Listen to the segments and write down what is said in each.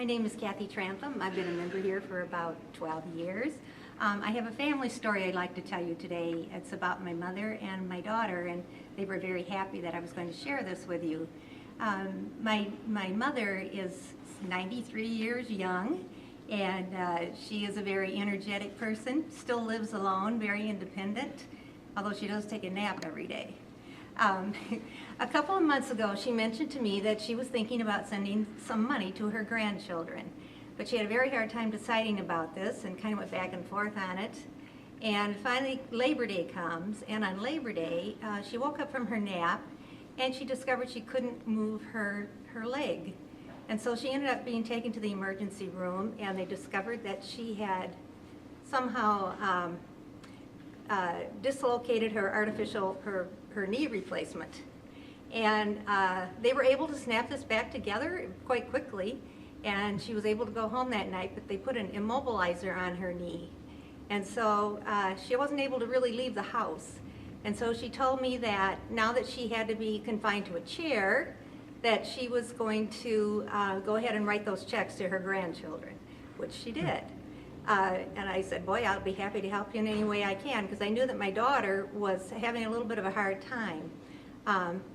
My name is Kathy Trantham. I've been a member here for about 12 years. I have a family story I'd like to tell you today. It's about my mother and my daughter, and they were very happy that I was going to share this with you. My mother is 93 years young, and she is a very energetic person, still lives alone, very independent, although she does take a nap every day. A couple of months ago, she mentioned to me that she was thinking about sending some money to her grandchildren. But she had a very hard time deciding about this and kind of went back and forth on it. And finally, Labor Day comes, and on Labor Day, she woke up from her nap and she discovered she couldn't move her leg. And so she ended up being taken to the emergency room, and they discovered that she had somehow dislocated her knee replacement. And they were able to snap this back together quite quickly, and she was able to go home that night, but they put an immobilizer on her knee. And so she wasn't able to really leave the house. And so she told me that now that she had to be confined to a chair, that she was going to go ahead and write those checks to her grandchildren, which she did. And I said, boy, I'll be happy to help you in any way I can, because I knew that my daughter was having a little bit of a hard time.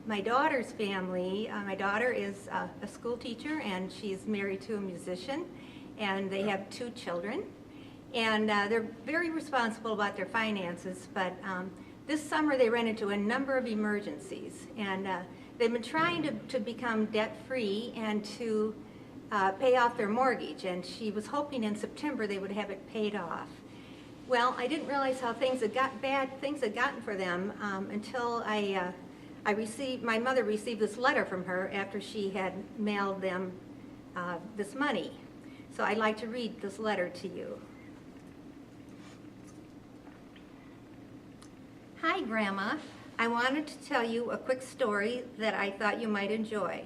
My daughter's family, my daughter is a school teacher, and she's married to a musician, and they have 2 children. And they're very responsible about their finances, but this summer they ran into a number of emergencies, and they've been trying to become debt-free and to pay off their mortgage, and she was hoping in September they would have it paid off. Well, I didn't realize how things had gotten for them until my mother received this letter from her after she had mailed them this money. So I'd like to read this letter to you. Hi, Grandma. I wanted to tell you a quick story that I thought you might enjoy.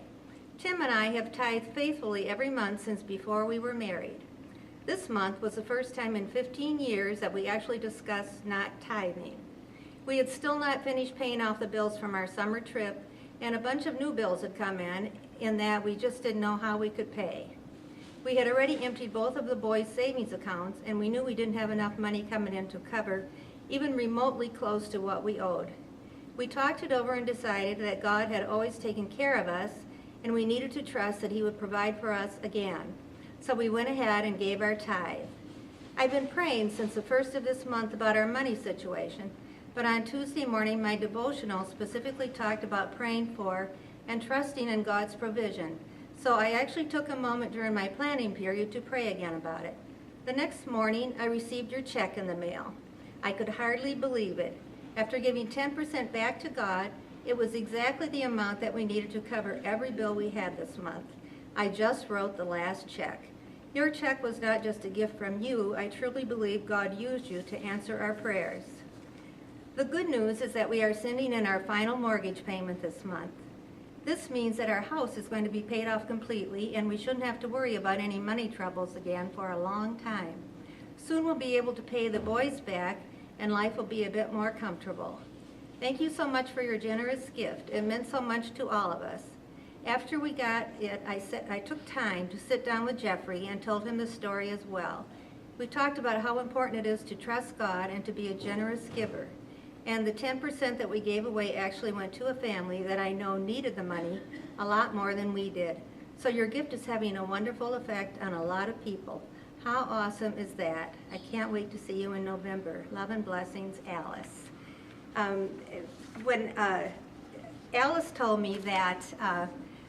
Tim and I have tithed faithfully every month since before we were married. This month was the first time in 15 years that we actually discussed not tithing. We had still not finished paying off the bills from our summer trip, and a bunch of new bills had come in that we just didn't know how we could pay. We had already emptied both of the boys' savings accounts, and we knew we didn't have enough money coming in to cover even remotely close to what we owed. We talked it over and decided that God had always taken care of us, and we needed to trust that He would provide for us again. So we went ahead and gave our tithe. I've been praying since the first of this month about our money situation, but on Tuesday morning my devotional specifically talked about praying for and trusting in God's provision. So I actually took a moment during my planning period to pray again about it. The next morning I received your check in the mail. I could hardly believe it. After giving 10% back to God, it was exactly the amount that we needed to cover every bill we had this month. I just wrote the last check. Your check was not just a gift from you. I truly believe God used you to answer our prayers. The good news is that we are sending in our final mortgage payment this month. This means that our house is going to be paid off completely, and we shouldn't have to worry about any money troubles again for a long time. Soon we'll be able to pay the boys back, and life will be a bit more comfortable. Thank you so much for your generous gift. It meant so much to all of us. After we got it, I took time to sit down with Jeffrey and told him the story as well. We talked about how important it is to trust God and to be a generous giver. And the 10% that we gave away actually went to a family that I know needed the money a lot more than we did. So your gift is having a wonderful effect on a lot of people. How awesome is that? I can't wait to see you in November. Love and blessings, Alice. When Alice told me that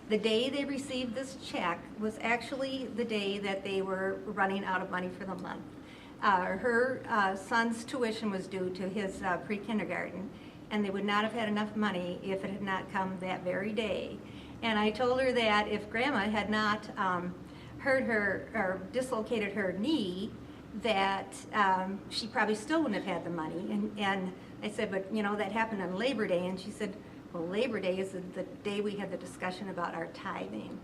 the day they received this check was actually the day that they were running out of money for the month. Her son's tuition was due to his pre-kindergarten, and they would not have had enough money if it had not come that very day. And I told her that if Grandma had not hurt her or dislocated her knee, that she probably still wouldn't have had the money. And I said, but you know, that happened on Labor Day. And she said, well, Labor Day is the day we had the discussion about our tithing.